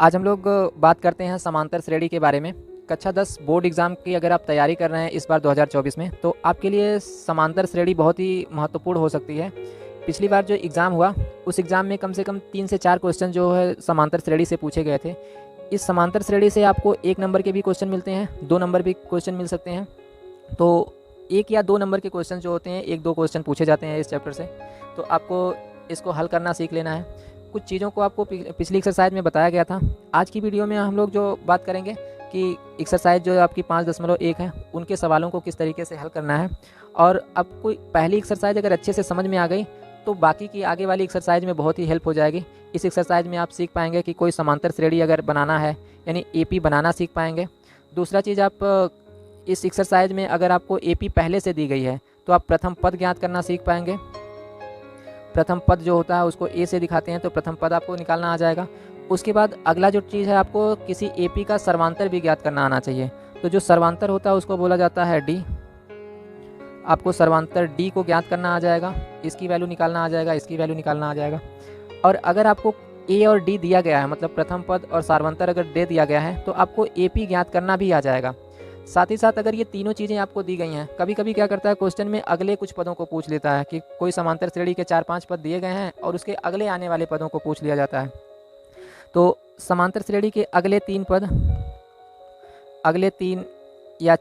आज हम लोग बात करते हैं समांतर श्रेणी के बारे में। कक्षा 10 बोर्ड एग्ज़ाम की अगर आप तैयारी कर रहे हैं इस बार 2024 में, तो आपके लिए समांतर श्रेणी बहुत ही महत्वपूर्ण हो सकती है। पिछली बार जो एग्ज़ाम हुआ, उस एग्ज़ाम में कम से कम 3 से 4 क्वेश्चन जो है समांतर श्रेणी से पूछे गए थे। इस समांतर श्रेणी से आपको 1 नंबर के भी क्वेश्चन मिलते हैं, 2 नंबर भी क्वेश्चन मिल सकते हैं। तो 1 या 2 नंबर के क्वेश्चन जो होते हैं, 1-2 क्वेश्चन पूछे जाते हैं इस चैप्टर से। तो आपको इसको हल करना सीख लेना है। कुछ चीज़ों को आपको पिछली एक्सरसाइज में बताया गया था। आज की वीडियो में हम लोग जो बात करेंगे कि एक्सरसाइज जो आपकी 5.1 है, उनके सवालों को किस तरीके से हल करना है। और आपको पहली एक्सरसाइज अगर अच्छे से समझ में आ गई, तो बाकी की आगे वाली एक्सरसाइज में बहुत ही हेल्प हो जाएगी। इस एक्सरसाइज में आप सीख पाएंगे कि कोई समांतर श्रेणी अगर बनाना है, यानी एपी बनाना सीख पाएंगे। दूसरा चीज़, आप इस एक्सरसाइज में अगर आपको एपी पहले से दी गई है, तो आप प्रथम पद ज्ञात करना सीख पाएंगे। प्रथम पद जो होता है उसको ए से दिखाते हैं, तो प्रथम पद आपको निकालना आ जाएगा। उसके बाद अगला जो चीज़ है, आपको किसी एपी का सर्वांतर भी ज्ञात करना आना चाहिए। तो जो सर्वांतर होता है उसको बोला जाता है डी। आपको सर्वांतर डी को ज्ञात करना आ जाएगा, इसकी वैल्यू निकालना आ जाएगा, इसकी वैल्यू निकालना आ जाएगा। और अगर आपको ए और डी दिया गया है, मतलब प्रथम पद और सर्वांतर अगर दे दिया गया है, तो आपको एपी ज्ञात करना भी आ जाएगा। साथ ही साथ अगर ये तीनों चीज़ें आपको दी गई हैं, कभी कभी क्या करता है क्वेश्चन में अगले कुछ पदों को पूछ लेता है कि कोई समांतर श्रेणी के 4-5 पद दिए गए हैं और उसके अगले आने वाले पदों को पूछ लिया जाता है। तो समांतर श्रेणी के अगले 3 पद, अगले 3 या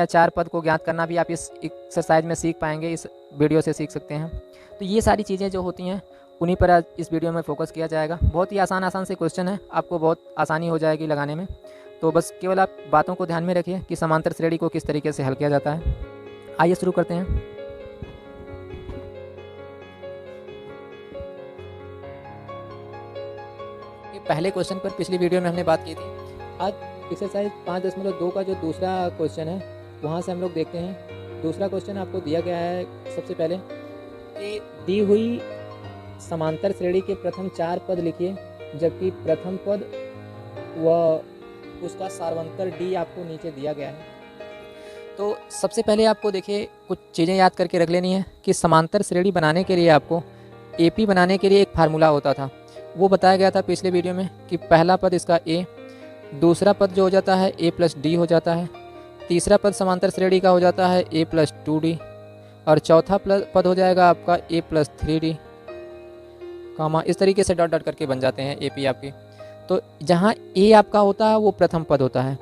4 पद को ज्ञात करना भी आप इस एक्सरसाइज में सीख पाएंगे, इस वीडियो से सीख सकते हैं। तो ये सारी चीज़ें जो होती हैं, उन्हीं पर आज इस वीडियो में फोकस किया जाएगा। बहुत ही आसान से क्वेश्चन है, आपको बहुत आसानी हो जाएगी लगाने में। तो बस केवल आप बातों को ध्यान में रखिए कि समांतर श्रेणी को किस तरीके से हल किया जाता है। आइए शुरू करते हैं। ये पहले क्वेश्चन पर पिछली वीडियो में हमने बात की थी। आज एक्सरसाइज 5.2 का जो दूसरा क्वेश्चन है, वहाँ से हम लोग देखते हैं। दूसरा क्वेश्चन आपको दिया गया है सबसे पहले कि दी हुई समांतर श्रेणी के प्रथम 4 पद लिखिए, जबकि प्रथम पद व उसका सार्वंतर डी आपको नीचे दिया गया है। तो सबसे पहले आपको देखिए कुछ चीज़ें याद करके रख लेनी है कि समांतर श्रेणी बनाने के लिए आपको एपी बनाने के लिए एक फार्मूला होता था। वो बताया गया था पिछले वीडियो में कि पहला पद इसका ए, दूसरा पद जो हो जाता है ए प्लस डी हो जाता है, तीसरा पद समांतर श्रेणी का हो जाता है ए प्लस 2d, और चौथा पद हो जाएगा आपका ए प्लस 3d, कामा इस तरीके से डॉट डॉट करके बन जाते हैं एपी आपकी। तो जहाँ ए आपका होता है वो प्रथम पद होता है,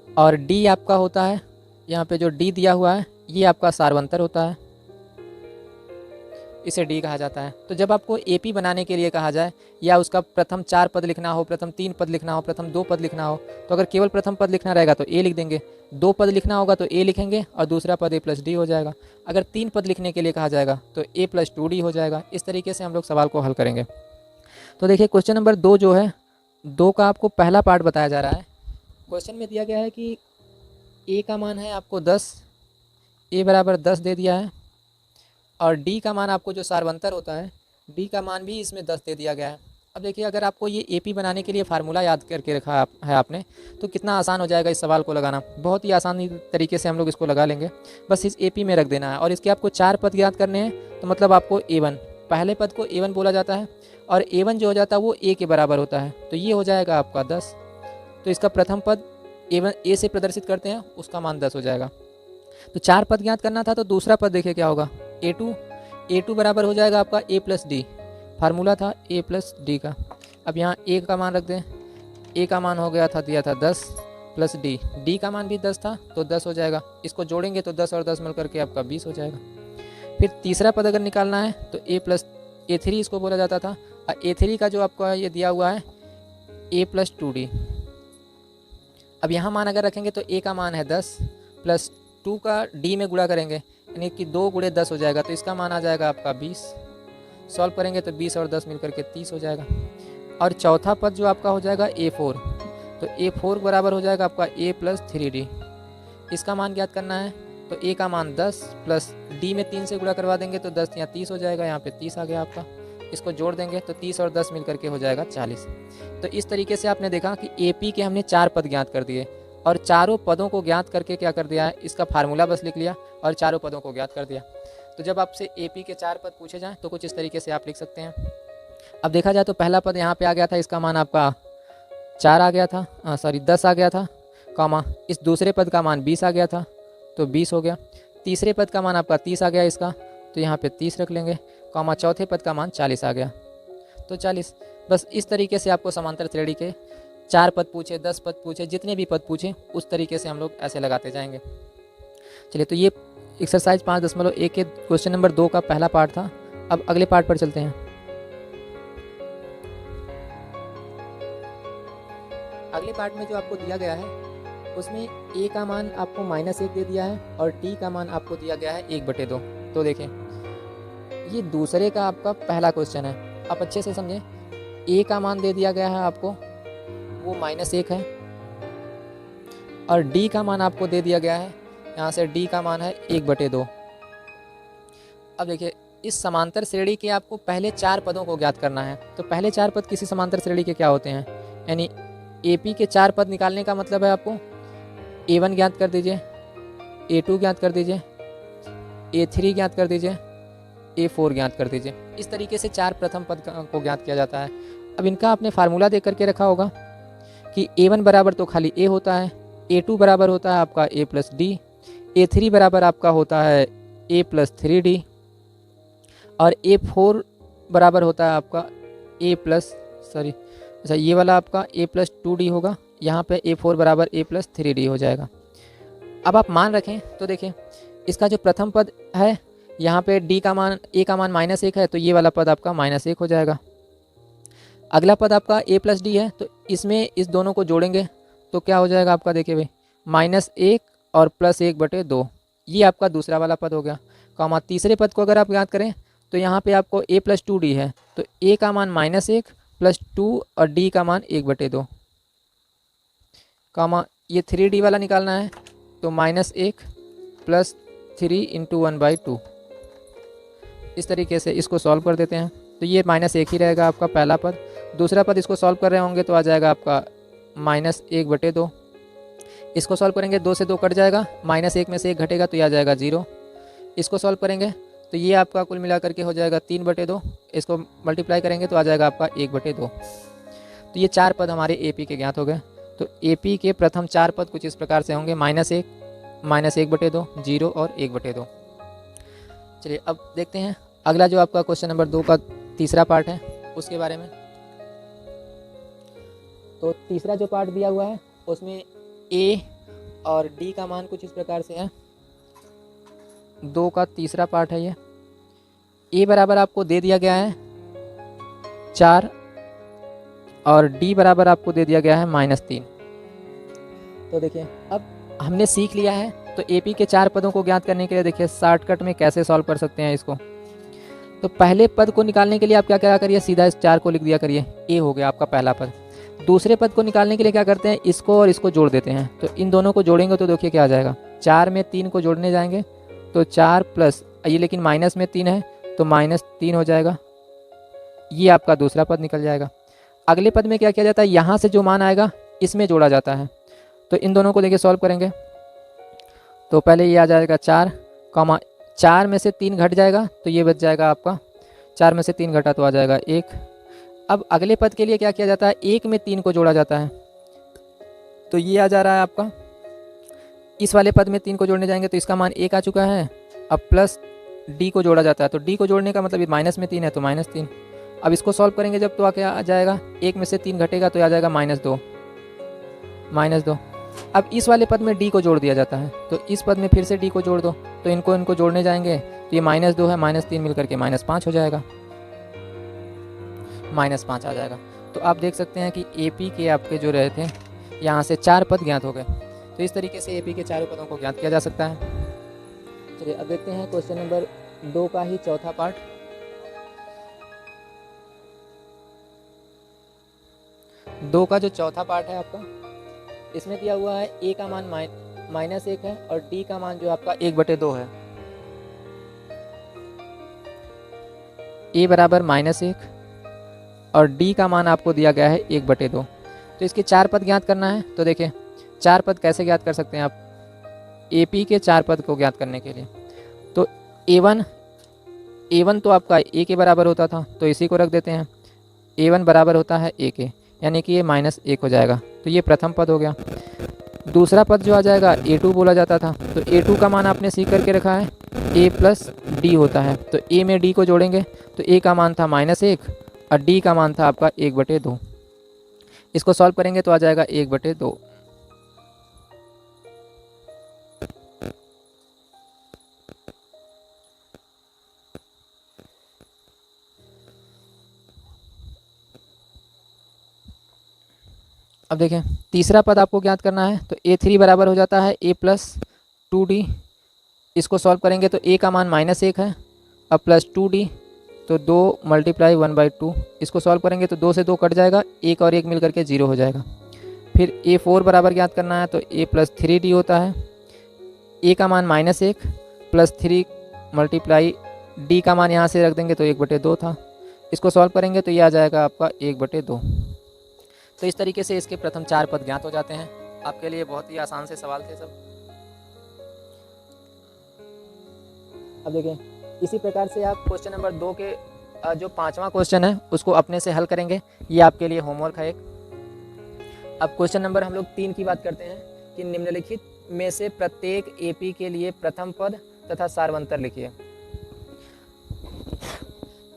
और डी आपका होता है, यहाँ पे जो डी दिया हुआ है ये आपका सार्वंतर होता है, इसे डी कहा जाता है। तो जब आपको एपी बनाने के लिए कहा जाए, या उसका प्रथम 4 पद लिखना हो, प्रथम 3 पद लिखना हो, प्रथम 2 पद लिखना हो, तो अगर केवल प्रथम पद लिखना रहेगा तो ए लिख देंगे, 2 पद लिखना होगा तो ए लिखेंगे, और दूसरा पद ए प्लस डी हो जाएगा। अगर 3 पद लिखने के लिए कहा जाएगा तो ए प्लस 2d हो जाएगा। इस तरीके से हम लोग सवाल को हल करेंगे। तो देखिए क्वेश्चन नंबर 2 जो है, 2 का आपको पहला पार्ट बताया जा रहा है। क्वेश्चन में दिया गया है कि ए का मान है आपको 10, ए बराबर 10 दे दिया है, और डी का मान आपको जो सार्वंतर होता है, डी का मान भी इसमें 10 दे दिया गया है। अब देखिए अगर आपको ये एपी बनाने के लिए फार्मूला याद करके रखा है आपने, तो कितना आसान हो जाएगा इस सवाल को लगाना। बहुत ही आसानी तरीके से हम लोग इसको लगा लेंगे। बस इस एपी में रख देना है, और इसके आपको 4 पद याद करने हैं। तो मतलब आपको A1, पहले पद को A1 बोला जाता है, और A1 जो हो जाता है वो ए के बराबर होता है, तो ये हो जाएगा आपका 10। तो इसका प्रथम पद A1 ए से प्रदर्शित करते हैं, उसका मान 10 हो जाएगा। तो 4 पद ज्ञात करना था, तो दूसरा पद देखिए क्या होगा, A2 बराबर हो जाएगा आपका ए प्लस डी, फार्मूला था ए प्लस डी का। अब यहाँ ए का मान रख दें, ए का मान हो गया था, दिया था 10 प्लस डी का मान भी 10 था, तो 10 हो जाएगा। इसको जोड़ेंगे तो 10 और 10 मिल करके आपका 20 हो जाएगा। फिर तीसरा पद अगर निकालना है तो A3 इसको बोला जाता था, और A3 का जो आपका ये दिया हुआ है ए प्लस 2d। अब यहाँ मान अगर रखेंगे तो ए का मान है 10 प्लस 2 का डी में गुणा करेंगे, यानी कि 2 गुणे 10 हो जाएगा, तो इसका मान आ जाएगा आपका 20। सॉल्व करेंगे तो 20 और 10 मिलकर के 30 हो जाएगा। और चौथा पद जो आपका हो जाएगा A4, तो A4 बराबर हो जाएगा आपका ए प्लस 3d। इसका मान ज्ञात करना है, तो ए का मान 10 प्लस डी में 3 से गुणा करवा देंगे तो 10 या 30 हो जाएगा। यहाँ पे 30 आ गया आपका, इसको जोड़ देंगे तो 30 और 10 मिलकर के हो जाएगा 40। तो इस तरीके से आपने देखा कि एपी के हमने 4 पद ज्ञात कर दिए, और चारों पदों को ज्ञात करके क्या कर दिया है, इसका फार्मूला बस लिख लिया और चारों पदों को ज्ञात कर दिया। तो जब आपसे ए पी के 4 पद पूछे जाएँ तो कुछ इस तरीके से आप लिख सकते हैं। अब देखा जाए तो पहला पद यहाँ पे आ गया था, इसका मान आपका 4 आ गया था, 10 आ गया था, कॉमा इस दूसरे पद का मान 20 आ गया था तो 20 हो गया। तीसरे पद का मान आपका 30 आ गया इसका, तो यहाँ पे 30 रख लेंगे, कॉमा चौथे पद का मान 40 आ गया तो 40। बस इस तरीके से आपको समांतर श्रेणी के 4 पद पूछे, 10 पद पूछे, जितने भी पद पूछे उस तरीके से हम लोग ऐसे लगाते जाएंगे। चलिए, तो ये एक्सरसाइज 5.1 के क्वेश्चन नंबर 2 का पहला पार्ट था। अब अगले पार्ट पर चलते हैं। अगले पार्ट में जो आपको दिया गया है उसमें a का मान आपको -1 दे दिया है और d का मान आपको दिया गया है 1/2। तो देखें, ये दूसरे का आपका पहला क्वेश्चन है। आप अच्छे से समझें, a का मान दे दिया गया है आपको, वो -1 है, और d का मान आपको दे दिया गया है, यहाँ से d का मान है 1/2। अब देखिए, इस समांतर श्रेणी के आपको पहले 4 पदों को ज्ञात करना है। तो पहले 4 पद किसी समांतर श्रेणी के क्या होते हैं, यानी AP के 4 पद निकालने का मतलब है आपको A1 ज्ञात कर दीजिए, A2 ज्ञात कर दीजिए, A3 ज्ञात कर दीजिए, A4 ज्ञात कर दीजिए। इस तरीके से 4 प्रथम पद को ज्ञात किया जाता है। अब इनका आपने फार्मूला दे करके रखा होगा कि A1 बराबर तो खाली A होता है, A2 बराबर होता है आपका A प्लस D, A3 बराबर आपका होता है A प्लस 3D, और A4 बराबर होता है आपका अच्छा, ये वाला आपका A प्लस 2D होगा, यहाँ पे A4 बराबर A प्लस 3D हो जाएगा। अब आप मान रखें तो देखिए, इसका जो प्रथम पद है यहाँ पे A का मान -1 है, तो ये वाला पद आपका -1 हो जाएगा। अगला पद आपका A प्लस D है, तो इसमें इस दोनों को जोड़ेंगे तो क्या हो जाएगा आपका, देखिए भाई, -1 और +1/2, ये आपका दूसरा वाला पद हो गया। कॉमा तीसरे पद को अगर आप याद करें तो यहाँ पे आपको A प्लस 2D है, तो A का मान -1 + 2 और D का मान 1/2, कॉमा ये 3D वाला निकालना है, तो -1 + 3 × 1/2। इस तरीके से इसको सॉल्व कर देते हैं, तो ये -1 ही रहेगा आपका पहला पद। दूसरा पद इसको सॉल्व कर रहे होंगे तो आ जाएगा आपका -1/2। इसको सॉल्व करेंगे, 2 से 2 कट जाएगा, -1 में से 1 घटेगा तो ये आ जाएगा 0। इसको सॉल्व करेंगे तो ये आपका कुल मिला करके हो जाएगा 3/2। इसको मल्टीप्लाई करेंगे तो आ जाएगा आपका 1/2। तो ये 4 पद हमारे AP के ज्ञात हो गए। तो AP के प्रथम 4 पद कुछ इस प्रकार से होंगे, -1, -1/2, 0 और 1/2। चलिए, अब देखते हैं अगला जो आपका क्वेश्चन नंबर 2 का तीसरा पार्ट है उसके बारे में। तो तीसरा जो पार्ट दिया हुआ है उसमें A और D का मान कुछ इस प्रकार से है। 2 का तीसरा पार्ट है ये। A बराबर आपको दे दिया गया है 4 और D बराबर आपको दे दिया गया है -3। तो देखिए, अब हमने सीख लिया है, तो AP के 4 पदों को ज्ञात करने के लिए देखिए शॉर्टकट में कैसे सॉल्व कर सकते हैं इसको। तो पहले पद को निकालने के लिए आप क्या करिए, सीधा इस 4 को लिख दिया करिए, A हो गया आपका पहला पद। दूसरे पद को निकालने के लिए क्या करते हैं, इसको और इसको जोड़ देते हैं। तो इन दोनों को जोड़ेंगे तो देखिए क्या आ जाएगा, 4 में 3 को जोड़ने जाएंगे तो 4 प्लस ये, लेकिन माइनस में 3 है तो -3 हो जाएगा। ये आपका दूसरा पद निकल जाएगा। अगले पद में क्या किया जाता है, यहाँ से जो मान आएगा इसमें जोड़ा जाता है। तो इन दोनों को देखिए सॉल्व करेंगे तो पहले ये आ जाएगा 4, 4 में से 3 घट जाएगा तो ये बच जाएगा आपका, 4 में से 3 घटा तो आ जाएगा 1। अब अगले पद के लिए क्या किया जाता है, 1 में 3 को जोड़ा जाता है, तो ये आ जा रहा है आपका, इस वाले पद में 3 को जोड़ने जाएंगे तो इसका मान 1 आ चुका है। अब प्लस D को जोड़ा जाता है, तो D को जोड़ने का मतलब ये माइनस में 3 है तो -3। अब इसको सॉल्व करेंगे जब तो आके आ जाएगा, 1 में से 3 घटेगा तो आ जाएगा -2। अब इस वाले पद में D को जोड़ दिया जाता है, तो इस पद में फिर से D को जोड़ दो, तो इनको जोड़ने जाएंगे तो ये -2 है, -3 मिलकर के -5 हो जाएगा, -5 आ जाएगा। तो आप देख सकते हैं कि AP के आपके जो रहे थे यहाँ से 4 पद ज्ञात हो गए। तो इस तरीके से AP के 4 पदों को ज्ञात किया जा सकता है। चलिए, अब देखते हैं क्वेश्चन नंबर 2 का ही चौथा पार्ट। दो का जो चौथा पार्ट है आपका, इसमें दिया हुआ है A का मान -1 है और D का मान जो आपका 1/2 है। A बराबर -1 और D का मान आपको दिया गया है 1/2। तो इसके 4 पद ज्ञात करना है। तो देखिए 4 पद कैसे ज्ञात कर सकते हैं आप, AP के 4 पद को ज्ञात करने के लिए। तो A1 A1 तो आपका A के बराबर होता था, तो इसी को रख देते हैं। A1 बराबर होता है A के, यानी कि ये -1 हो जाएगा। तो ये प्रथम पद हो गया। दूसरा पद जो आ जाएगा A2 बोला जाता था, तो A2 का मान आपने सीख करके रखा है A प्लस D होता है। तो A में D को जोड़ेंगे तो A का मान था -1 और D का मान था आपका 1/2। इसको सॉल्व करेंगे तो आ जाएगा 1/2। अब देखें, तीसरा पद आपको ज्ञात करना है, तो A3 बराबर हो जाता है A प्लस 2D। इसको सॉल्व करेंगे तो A का मान -1 है और प्लस 2D, तो 2 × 1/2। इसको सॉल्व करेंगे तो 2 से 2 कट जाएगा, 1 और 1 मिल करके 0 हो जाएगा। फिर A4 बराबर ज्ञात करना है, तो A प्लस 3D होता है। A का मान -1 प्लस 3 × D का मान यहाँ से रख देंगे तो 1/2 था। इसको सॉल्व करेंगे तो ये आ जाएगा आपका 1/2। तो इस तरीके से इसके प्रथम 4 पद ज्ञात हो जाते हैं। आपके लिए बहुत ही आसान से सवाल थे सब। अब देखें, इसी प्रकार से आप क्वेश्चन नंबर 2 के जो 5वां क्वेश्चन है उसको अपने से हल करेंगे। ये आपके लिए होमवर्क है एक। अब क्वेश्चन नंबर हम लोग 3 की बात करते हैं कि निम्नलिखित में से प्रत्येक एपी के लिए प्रथम पद तथा सार्वंतर लिखिए।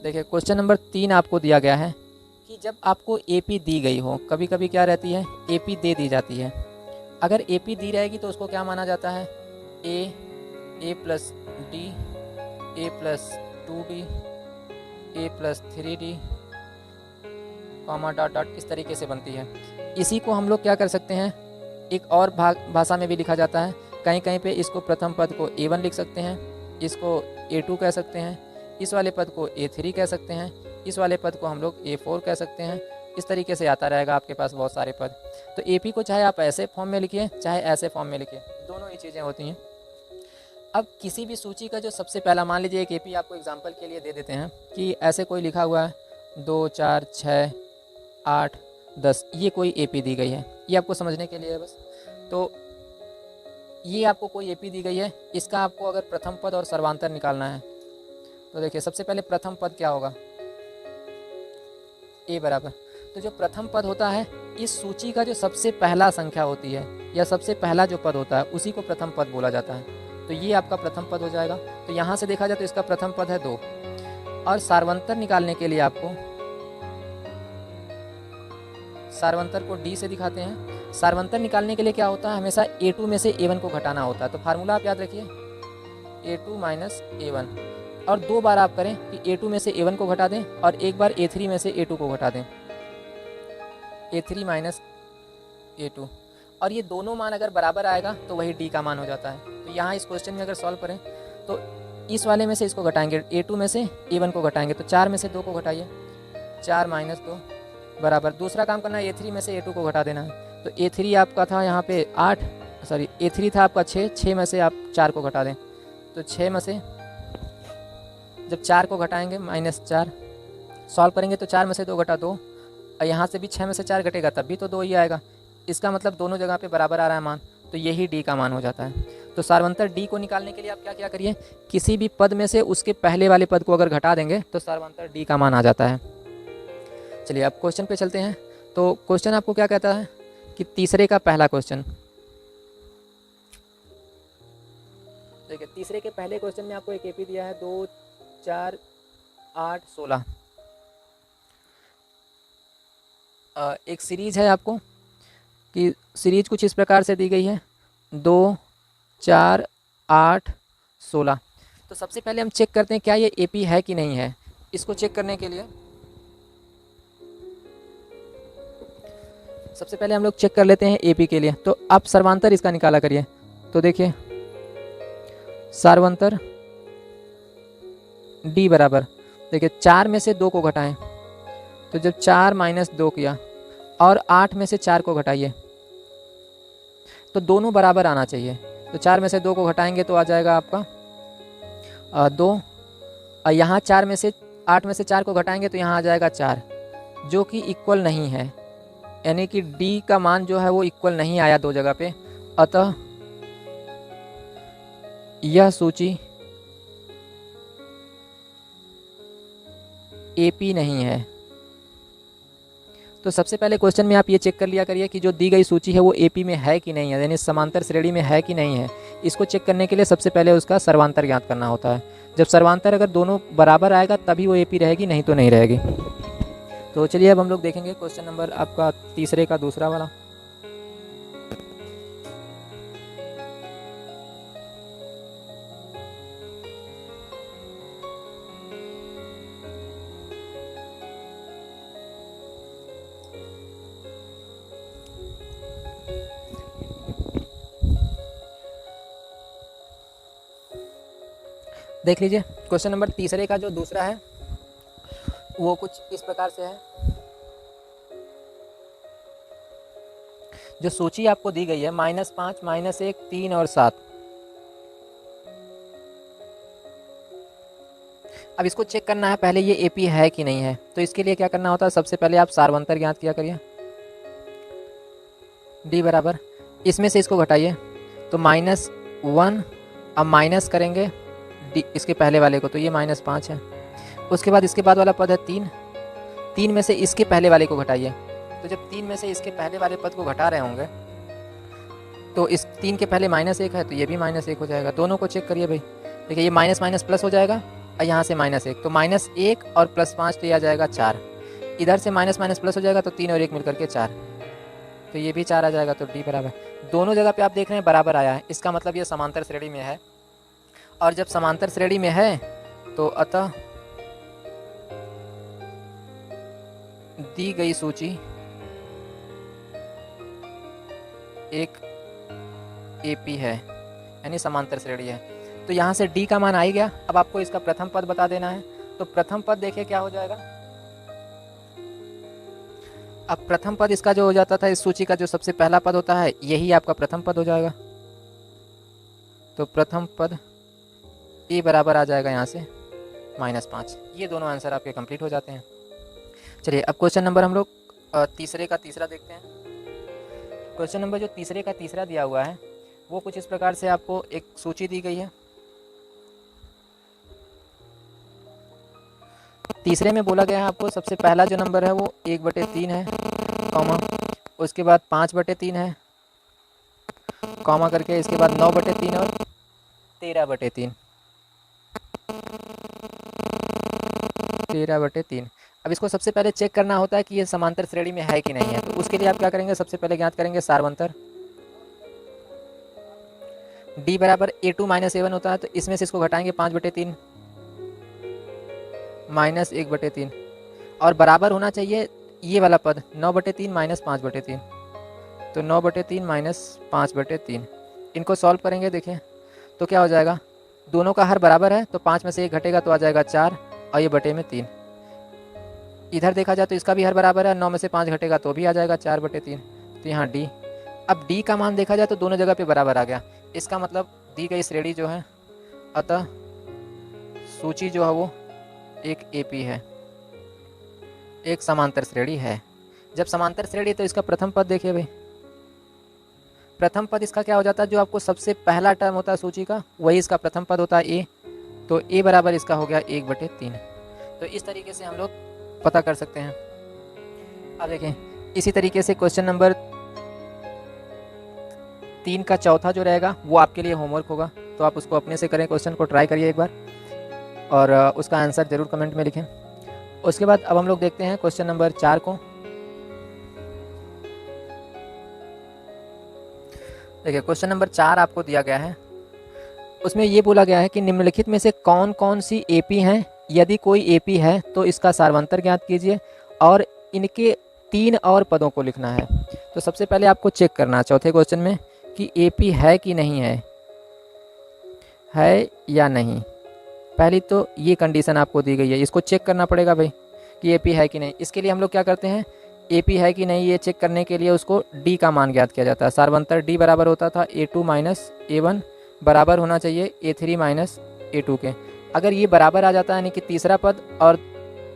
देखिए, क्वेश्चन नंबर 3 आपको दिया गया है कि जब आपको एपी दी गई हो, कभी कभी क्या रहती है, एपी दे दी जाती है। अगर एपी दी रहेगी तो उसको क्या माना जाता है, A plus D, A plus 2D, A plus 3D, dot dot इस तरीके से बनती है। इसी को हम लोग क्या कर सकते हैं, एक और भाषा में भी लिखा जाता है। कहीं कहीं पे इसको प्रथम पद को A1 लिख सकते हैं, इसको A2 कह सकते हैं, इस वाले पद को A3 कह सकते हैं, इस वाले पद को हम लोग A4 कह सकते हैं। इस तरीके से आता रहेगा आपके पास बहुत सारे पद। तो AP को चाहे आप ऐसे फॉर्म में लिखिए चाहे ऐसे फॉर्म में लिखिए, दोनों ही चीज़ें होती हैं। अब किसी भी सूची का जो सबसे पहला, मान लीजिए एक एपी आपको एग्जांपल के लिए दे देते हैं कि ऐसे कोई लिखा हुआ है 2 4 6 8 10, ये कोई एपी दी गई है। ये आपको समझने के लिए है बस। तो ये आपको कोई एपी दी गई है, इसका आपको अगर प्रथम पद और सर्वांतर निकालना है तो देखिए सबसे पहले प्रथम पद क्या होगा, ए बराबर। तो जो प्रथम पद होता है इस सूची का जो सबसे पहला संख्या होती है या सबसे पहला जो पद होता है उसी को प्रथम पद बोला जाता है। तो ये आपका प्रथम पद हो जाएगा। तो यहाँ से देखा जाए तो इसका प्रथम पद है 2। और सार्वंतर निकालने के लिए आपको सार्वंतर को D से दिखाते हैं। सार्वंतर निकालने के लिए क्या होता है, हमेशा A2 में से A1 को घटाना होता है। तो फार्मूला आप याद रखिए, A2 माइनस A1। और 2 बार आप करें कि A2 में से A1 को घटा दें और एक बार A3 में से A2 को घटा दें, A3 माइनस A2। और ये दोनों मान अगर बराबर आएगा तो वही D का मान हो जाता है। तो यहाँ इस क्वेश्चन में अगर सॉल्व करें तो इस वाले में से इसको घटाएंगे, A2 में से A1 को घटाएंगे तो 4 में से 2 को घटाइए, 4 माइनस 2 बराबर। दूसरा काम करना है, A3 में से A2 को घटा देना है। तो A3 आपका था यहाँ पे 8, सॉरी A3 था आपका 6 में से आप 4 को घटा दें तो 6 में से जब 4 को घटाएंगे -4, सॉल्व करेंगे तो 4 में से 2 घटा 2, और यहाँ से भी 6 में से 4 घटेगा तब भी तो 2 ही आएगा। इसका मतलब दोनों जगह पे बराबर आ रहा है मान, तो यही D का मान हो जाता है। तो सार्वंतर D को निकालने के लिए आप क्या क्या करिए, किसी भी पद में से उसके पहले वाले पद को अगर घटा देंगे तो सार्वंतर D का मान आ जाता है। चलिए अब क्वेश्चन पे चलते हैं। तो क्वेश्चन आपको क्या कहता है कि तीसरे का पहला क्वेश्चन, देखिए तीसरे के पहले क्वेश्चन में आपको एक एपी दिया है 2 4 8 16। एक सीरीज है आपको कि सीरीज कुछ इस प्रकार से दी गई है 2 4 8 16। तो सबसे पहले हम चेक करते हैं क्या ये एपी है कि नहीं है। इसको चेक करने के लिए सबसे पहले हम लोग चेक कर लेते हैं एपी के लिए। तो आप सर्वांतर इसका निकाला करिए। तो देखिए सार्वंतर D बराबर, देखिए 4 में से 2 को घटाएं तो जब 4 माइनस 2 किया और 8 में से 4 को घटाइए तो दोनों बराबर आना चाहिए। तो 4 में से 2 को घटाएंगे तो आ जाएगा आपका 2, और यहाँ 4 में से 8 में से 4 को घटाएंगे तो यहाँ आ जाएगा 4, जो कि इक्वल नहीं है, यानी कि D का मान जो है वो इक्वल नहीं आया दो जगह पे। अतः यह सूची एपी नहीं है। तो सबसे पहले क्वेश्चन में आप ये चेक कर लिया करिए कि जो दी गई सूची है वो एपी में है कि नहीं है, यानी समांतर श्रेणी में है कि नहीं है। इसको चेक करने के लिए सबसे पहले उसका सर्वांतर ज्ञात करना होता है। जब सर्वांतर अगर दोनों बराबर आएगा तभी वो एपी रहेगी, नहीं तो नहीं रहेगी। तो चलिए अब हम लोग देखेंगे क्वेश्चन नंबर आपका तीसरे का दूसरा वाला। देख लीजिए क्वेश्चन नंबर तीसरे का जो दूसरा है वो कुछ इस प्रकार से है। जो सूची आपको दी गई है -5, -1, 3 और 7। अब इसको चेक करना है पहले ये एपी है कि नहीं है। तो इसके लिए क्या करना होता है, सबसे पहले आप सार्वंतर ज्ञात किया करिए। डी बराबर इसमें से इसको घटाइए तो -1, अब माइनस करेंगे डी इसके पहले वाले को, तो ये -5 है। उसके बाद इसके बाद वाला पद है 3, 3 में से इसके पहले वाले को घटाइए। तो जब 3 में से इसके पहले वाले पद को घटा रहे होंगे तो इस 3 के पहले -1 है तो ये भी -1 हो जाएगा। दोनों को चेक करिए भाई, देखिए ये माइनस माइनस प्लस हो जाएगा और यहाँ से -1, तो -1 और +5 तो ये आ जाएगा 4। इधर से माइनस माइनस प्लस हो जाएगा तो 3 और 1 मिलकर के 4, तो ये भी 4 आ जाएगा। तो डी बराबर दोनों जगह पे आप देख रहे हैं बराबर आया है, इसका मतलब ये समांतर श्रेणी में है। और जब समांतर श्रेणी में है तो अतः दी गई सूची एक एपी है, यानी समांतर श्रेणी है। तो यहाँ से डी का मान आ ही गया। अब आपको इसका प्रथम पद बता देना है। तो प्रथम पद देखिए क्या हो जाएगा। अब प्रथम पद इसका जो हो जाता था, इस सूची का जो सबसे पहला पद होता है यही आपका प्रथम पद हो जाएगा। तो प्रथम पद ए बराबर आ जाएगा यहाँ से -5। ये दोनों आंसर आपके कंप्लीट हो जाते हैं। चलिए अब क्वेश्चन नंबर हम लोग तीसरे का तीसरा देखते हैं। क्वेश्चन नंबर जो तीसरे का तीसरा दिया हुआ है वो कुछ इस प्रकार से आपको एक सूची दी गई है। तीसरे में बोला गया है आपको सबसे पहला जो नंबर है वो 1/3 है, कॉमा उसके बाद 5/3 है, कॉमा करके इसके बाद 9/3 और 13/3। 13/3। अब इसको सबसे पहले चेक करना होता है कि ये समांतर श्रेणी में है कि नहीं है। तो उसके लिए आप क्या करेंगे, सबसे पहले ज्ञात करेंगे सार्वंतर। डी बराबर A2 - A1 होता है, तो इसमें से इसको घटाएंगे 5/3 -1/3 और बराबर होना चाहिए ये वाला पद 9/3 -5/3, तो 9/3 -5/3। इनको सॉल्व करेंगे देखिए तो क्या हो जाएगा, दोनों का हर बराबर है तो 5 में से 1 घटेगा तो आ जाएगा 4 और ये बटे में 3। इधर देखा जाए तो इसका भी हर बराबर है, 9 में से 5 घटेगा तो भी आ जाएगा 4/3, तो यहाँ डी। अब डी का मान देखा जाए तो दोनों जगह पे बराबर आ गया। इसका मतलब दी गई श्रेणी जो है, अतः सूची जो है वो एक एपी है, एक समांतर श्रेणी है। जब समांतर श्रेणी तो इसका प्रथम पद देखिए भाई, प्रथम पद इसका क्या हो जाता है, जो आपको सबसे पहला टर्म होता है सूची का वही इसका प्रथम पद होता है ए, तो ए बराबर इसका हो गया 1/3। तो इस तरीके से हम लोग पता कर सकते हैं। अब देखें इसी तरीके से क्वेश्चन नंबर 3 का चौथा जो रहेगा वो आपके लिए होमवर्क होगा, तो आप उसको अपने से करें, क्वेश्चन को ट्राई करिए एक बार और उसका आंसर ज़रूर कमेंट में लिखें। उसके बाद अब हम लोग देखते हैं क्वेश्चन नंबर 4 को। देखिए क्वेश्चन नंबर 4 आपको दिया गया है, उसमें ये बोला गया है कि निम्नलिखित में से कौन कौन सी एपी हैं, यदि कोई एपी है तो इसका सार्वंतर ज्ञात कीजिए और इनके 3 और पदों को लिखना है। तो सबसे पहले आपको चेक करना है चौथे क्वेश्चन में कि एपी है कि नहीं है या नहीं। पहली तो ये कंडीशन आपको दी गई है, इसको चेक करना पड़ेगा भाई कि एपी है कि नहीं। इसके लिए हम लोग क्या करते हैं, एपी है कि नहीं ये चेक करने के लिए उसको डी का मान ज्ञात किया जाता है। सार्वंतर डी बराबर होता था A2 - A1 बराबर होना चाहिए A3 - A2 के। अगर ये बराबर आ जाता है यानी कि तीसरा पद और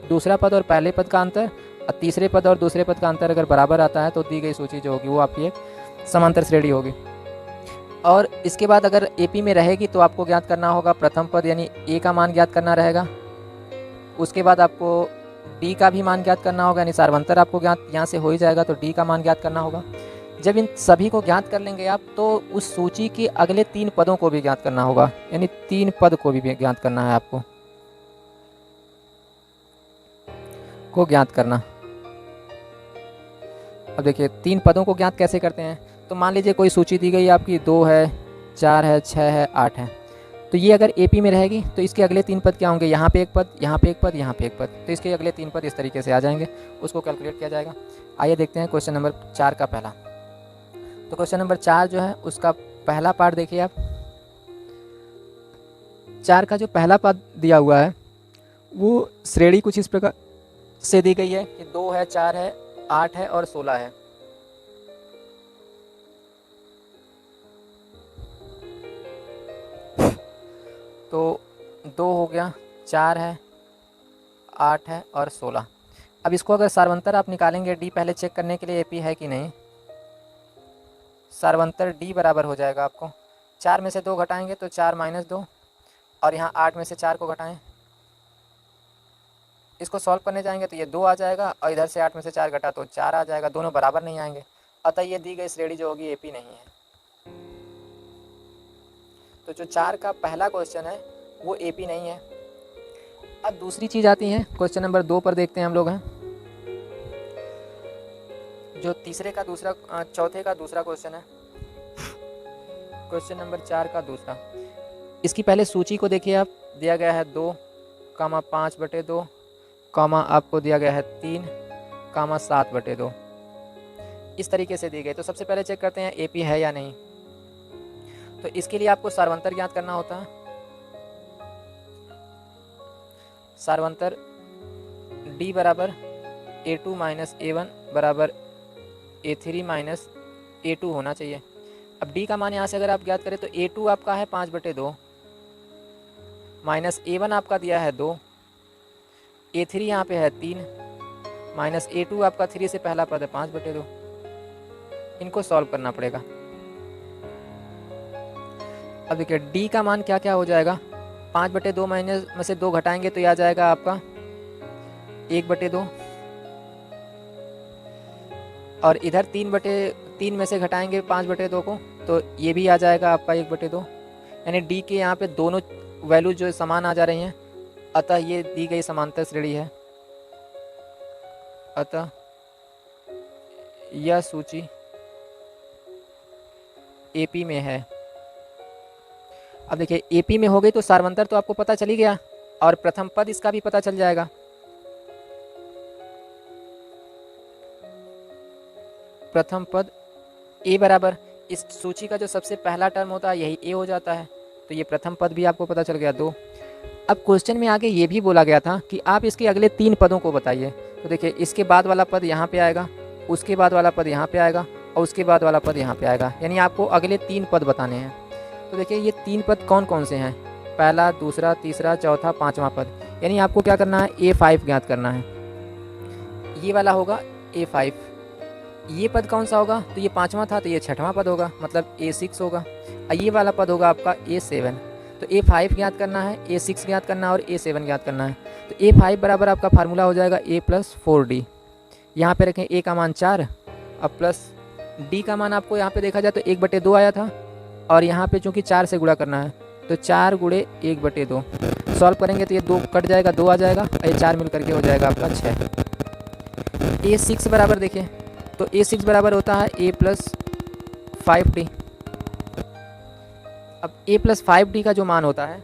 दूसरा पद और पहले पद का अंतर और तीसरे पद और दूसरे पद का अंतर अगर बराबर आता है तो दी गई सूची जो होगी वो आपकी एक समांतर श्रेणी होगी। और इसके बाद अगर एपी में रहेगी तो आपको ज्ञात करना होगा प्रथम पद यानी ए का मान ज्ञात करना रहेगा। उसके बाद आपको डी का भी मान ज्ञात करना होगा, यानी सार्वंतर आपको ज्ञात यहाँ से हो ही जाएगा, तो डी का मान ज्ञात करना होगा। जब इन सभी को ज्ञात कर लेंगे आप, तो उस सूची के अगले 3 पदों को भी ज्ञात करना होगा, यानी 3 पद को भी ज्ञात करना है आपको, ज्ञात करना। अब देखिए 3 पदों को ज्ञात कैसे करते हैं। तो मान लीजिए कोई सूची दी गई आपकी 2 है, 4 है, 6 है, 8 है। तो ये अगर एपी में रहेगी तो इसके अगले 3 पद क्या होंगे, यहाँ पे एक पद, यहाँ पे एक पद, यहाँ पे एक पद, तो इसके अगले 3 पद इस तरीके से आ जाएंगे, उसको कैलकुलेट किया जाएगा। आइए देखते हैं क्वेश्चन नंबर 4 का पहला। तो क्वेश्चन नंबर 4 जो है उसका पहला पार्ट देखिए आप। 4 का जो पहला पद दिया हुआ है वो श्रेणी कुछ इस प्रकार से दी गई है कि 2 है, 4 है, 8 है और 16 है। तो 2 हो गया, 4 है, 8 है और 16। अब इसको अगर सार्वंतर आप निकालेंगे, डी पहले चेक करने के लिए एपी है कि नहीं। सार्वंतर डी बराबर हो जाएगा आपको 4 में से 2 घटाएंगे तो 4 माइनस 2, और यहाँ 8 में से 4 को घटाएं, इसको सॉल्व करने जाएंगे तो ये 2 आ जाएगा, और इधर से 8 में से 4 घटा तो 4 आ जाएगा, दोनों बराबर नहीं आएंगे, अतः ये दी गई श्रेणी जो होगी एपी नहीं है। तो जो 4 का पहला क्वेश्चन है वो एपी नहीं है। अब दूसरी चीज़ आती है, क्वेश्चन नंबर 2 पर देखते हैं हम लोग हैं, जो चौथे का दूसरा क्वेश्चन है, क्वेश्चन नंबर 4 का दूसरा। इसकी पहले सूची को देखिए आप, दिया गया है 2, 5/2, आपको दिया गया है 3, 7/2, इस तरीके से दी गई। तो सबसे पहले चेक करते हैं एपी है या नहीं। तो इसके लिए आपको सार्वंतर ज्ञात करना होता है। सार्वंतर D बराबर A2 माइनस A1 बराबर A3 माइनस A2 होना चाहिए। अब D का मान यहाँ से अगर आप ज्ञात करें तो A2 आपका है 5/2 माइनस A1 आपका दिया है 2, A3 यहाँ पे है 3 माइनस A2 आपका 3 से पहला पद है 5/2। इनको सॉल्व करना पड़ेगा। अब देखिए D का मान क्या क्या हो जाएगा, 5/2 माइनस में से 2 घटाएंगे तो यह आ जाएगा आपका 1/2, और इधर 3 में से घटाएंगे 5/2 को तो ये भी आ जाएगा आपका 1/2, यानी D के यहाँ पे दोनों वैल्यू जो समान आ जा रही हैं, अतः ये दी गई समांतर श्रेणी है। अतः यह सूची एपी में है। अब देखिए एपी में हो गई तो सार्वंतर तो आपको पता चली गया, और प्रथम पद इसका भी पता चल जाएगा। प्रथम पद ए बराबर, इस सूची का जो सबसे पहला टर्म होता है यही ए हो जाता है, तो ये प्रथम पद भी आपको पता चल गया 2। अब क्वेश्चन में आगे ये भी बोला गया था कि आप इसके अगले 3 पदों को बताइए। तो देखिए इसके बाद वाला पद यहाँ पे आएगा, उसके बाद वाला पद यहाँ पे आएगा, और उसके बाद वाला पद यहाँ पे आएगा, यानी आपको अगले 3 पद बताने हैं। तो देखिए ये 3 पद कौन कौन से हैं, पहला, दूसरा, तीसरा, चौथा, 5वां पद, यानी आपको क्या करना है, A5 ज्ञात करना है। ये वाला होगा A5। ये पद कौन सा होगा, तो ये 5वां था तो ये 6वां पद होगा, मतलब A6 होगा। और ये वाला पद होगा आपका A7। तो A5 ज्ञात करना है, A6 ज्ञात करना है और A7 ज्ञात करना है। तो A5 बराबर आपका फार्मूला हो जाएगा A + 4D। यहाँ पे रखें A का मान 4, अब प्लस D का मान आपको यहाँ पे देखा जाए तो 1/2 आया था, और यहाँ पे चूँकि 4 से गुणा करना है तो 4 × 1/2। सॉल्व करेंगे तो ये 2 कट जाएगा, 2 आ जाएगा, और ये 4 मिल करके हो जाएगा आपका 6। A6 बराबर देखिए, तो A6 बराबर होता है A + 5D। अब A + 5D का जो मान होता है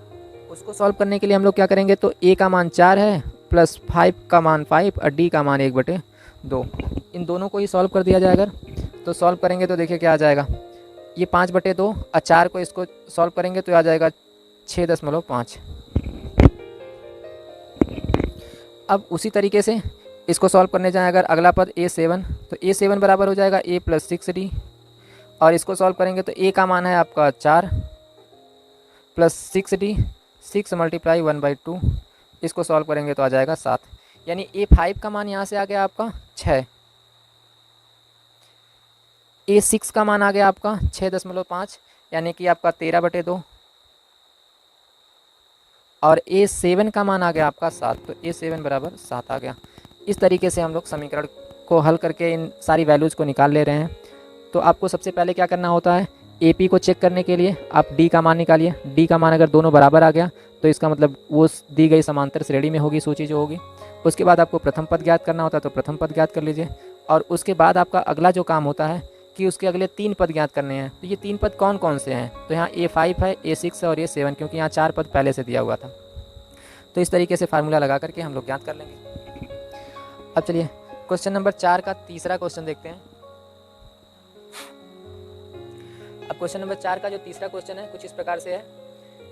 उसको सॉल्व करने के लिए हम लोग क्या करेंगे, तो A का मान 4 है, प्लस 5 का मान 5 और D का मान 1/2। इन दोनों को ही सॉल्व कर दिया जाएगा। तो सॉल्व करेंगे तो देखिए क्या आ जाएगा, ये 5/2 और 4 को इसको सॉल्व करेंगे तो आ जाएगा 6.5। अब उसी तरीके से इसको सॉल्व करने जाएं अगर अगला पद A7, तो A7 बराबर हो जाएगा A + 6D, और इसको सॉल्व करेंगे तो A का मान है आपका 4 प्लस 6D, 6 × 1/2, इसको सॉल्व करेंगे तो आ जाएगा 7, यानी A5 का मान यहाँ से आ गया आपका 6, A6 का मान आ गया आपका 6.5, यानी कि आपका 13/2, और A7 का मान आ गया आपका 7, तो A7 बराबर 7 आ गया। इस तरीके से हम लोग समीकरण को हल करके इन सारी वैल्यूज़ को निकाल ले रहे हैं। तो आपको सबसे पहले क्या करना होता है, AP को चेक करने के लिए आप D का मान निकालिए। D का मान अगर दोनों बराबर आ गया तो इसका मतलब वो दी गई समांतर श्रेणी में होगी सूची जो होगी। उसके बाद आपको प्रथम पद ज्ञात करना होता है, तो प्रथम पद ज्ञात कर लीजिए। और उसके बाद आपका अगला जो काम होता है कि उसके अगले 3 पद ज्ञात करने हैं। तो ये 3 पद कौन कौन से हैं, तो यहाँ A5 है, A6 है और A7, क्योंकि यहाँ 4 पद पहले से दिया हुआ था। तो इस तरीके से फार्मूला लगा करके हम लोग ज्ञात कर लेंगे। अब चलिए क्वेश्चन नंबर 4 का तीसरा क्वेश्चन देखते हैं। अब क्वेश्चन नंबर 4 का जो तीसरा क्वेश्चन है कुछ इस प्रकार से है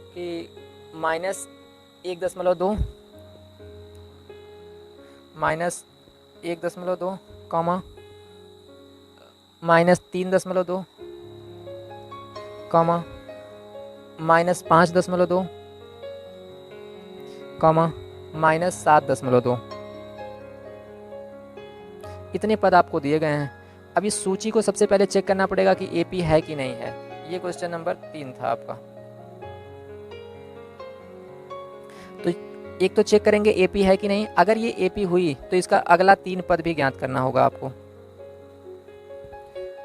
कि -1.2 -1.2 कॉमा -3.2 कॉमा -5.2 कॉमा -7.2 इतने पद आपको दिए गए हैं। अब इस सूची को सबसे पहले चेक करना पड़ेगा कि AP है कि नहीं है। ये क्वेश्चन नंबर 3 था आपका। तो एक तो चेक करेंगे AP है कि नहीं। अगर ये AP हुई तो इसका अगला 3 पद भी ज्ञात करना होगा आपको।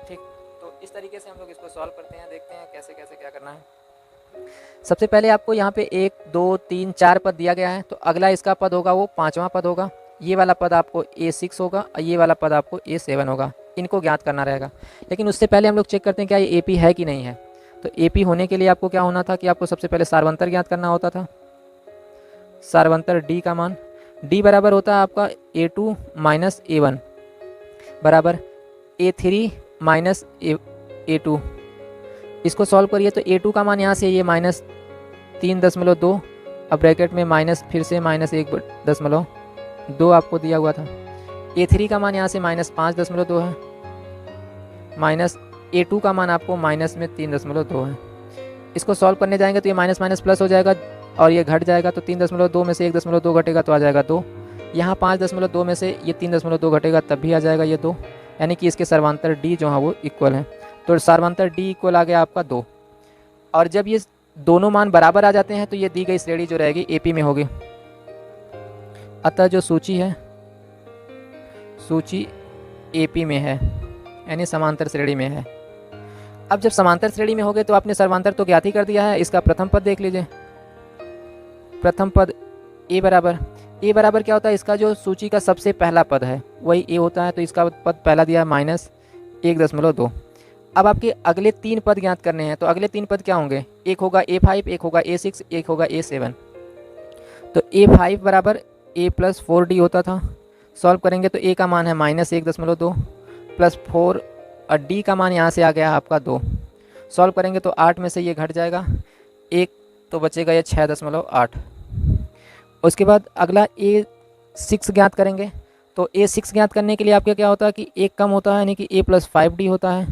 ठीक, तो इस तरीके से हम लोग इसको सॉल्व करते हैं, देखते हैं कैसे कैसे क्या करना है। सबसे पहले आपको यहाँ पे 1 2 3 4 पद दिया गया है, तो अगला इसका पद होगा वो 5वां पद होगा। ये वाला पद आपको A6 होगा और ये वाला पद आपको A7 होगा। इनको ज्ञात करना रहेगा। लेकिन उससे पहले हम लोग चेक करते हैं क्या ये AP है कि नहीं है। तो AP होने के लिए आपको क्या होना था कि आपको सबसे पहले सार्वंतर ज्ञात करना होता था। सार्वंतर D का मान, D बराबर होता है आपका A2 माइनस A1 बराबर A3 माइनस A2। इसको सॉल्व करिए तो A2 का मान यहाँ से ये -3.2, अब ब्रैकेट में माइनस फिर से -1.2 आपको दिया हुआ था। A3 का मान यहाँ से -5.2 है, माइनस A2 का मान आपको -3.2 है। इसको सॉल्व करने जाएंगे तो ये माइनस माइनस प्लस हो जाएगा और ये घट जाएगा। तो 3.2 में से 1.2 घटेगा तो आ जाएगा 2। यहाँ 5.2 में से ये 3.2 घटेगा तब भी आ जाएगा ये 2, यानी कि इसके सर्वांतर D जो है वो इक्वल है। तो सर्वांतर D इक्वल आ गया आपका 2। और जब ये दोनों मान बराबर आ जाते हैं तो ये दी गई श्रेणी जो रहेगी AP में होगी। अतः जो सूची है, सूची AP में है, यानी समांतर श्रेणी में है। अब जब समांतर श्रेणी में हो गए तो आपने सर्वांतर तो ज्ञात ही कर दिया है। इसका प्रथम पद देख लीजिए। प्रथम पद A बराबर क्या होता है, इसका जो सूची का सबसे पहला पद है वही A होता है। तो इसका पद पहला दिया है -1.2। अब आपके अगले 3 पद ज्ञात करने हैं। तो अगले 3 पद क्या होंगे, एक होगा A5, एक होगा A6, एक होगा A7। तो A5 बराबर A + 4D होता था। सॉल्व करेंगे तो A का मान है -1.2 + 4 और D का मान यहाँ से आ गया आपका 2। सॉल्व करेंगे तो 8 में से ये घट जाएगा, 1 तो बचेगा ये 6.8। उसके बाद अगला A6 ज्ञात करेंगे। तो A6 ज्ञात करने के लिए आपके क्या होता है कि 1 कम होता है, यानी कि A + 5D होता है।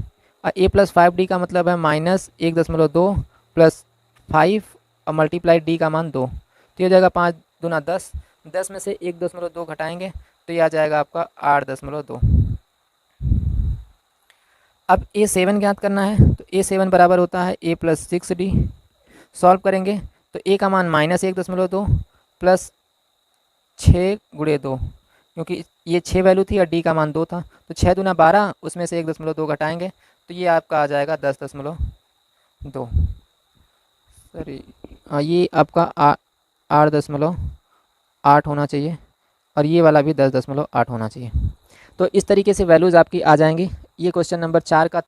और A + 5D का मतलब है -1.2 + 5 और मल्टीप्लाई D का मान 2। तो ये हो जाएगा 5 दूना 10, 10 में से 1.2 घटाएंगे तो ये आ जाएगा आपका 8.2। अब A7 ज्ञात करना है। तो A7 बराबर होता है A + 6D। सॉल्व करेंगे तो A का मान -1.2 + 6 × 2, क्योंकि ये 6 वैल्यू थी और D का मान 2 था। तो 6 दूना 12, उसमें से 1.2 घटाएंगे तो ये आपका आ जाएगा 10.2। सॉरी, ये आपका 8.8 होना चाहिए और ये वाला भी 10.8 होना चाहिए। तो इस तरीके से वैल्यूज़ आपकी आ जाएंगी। ये क्वेश्चन नंबर 4 का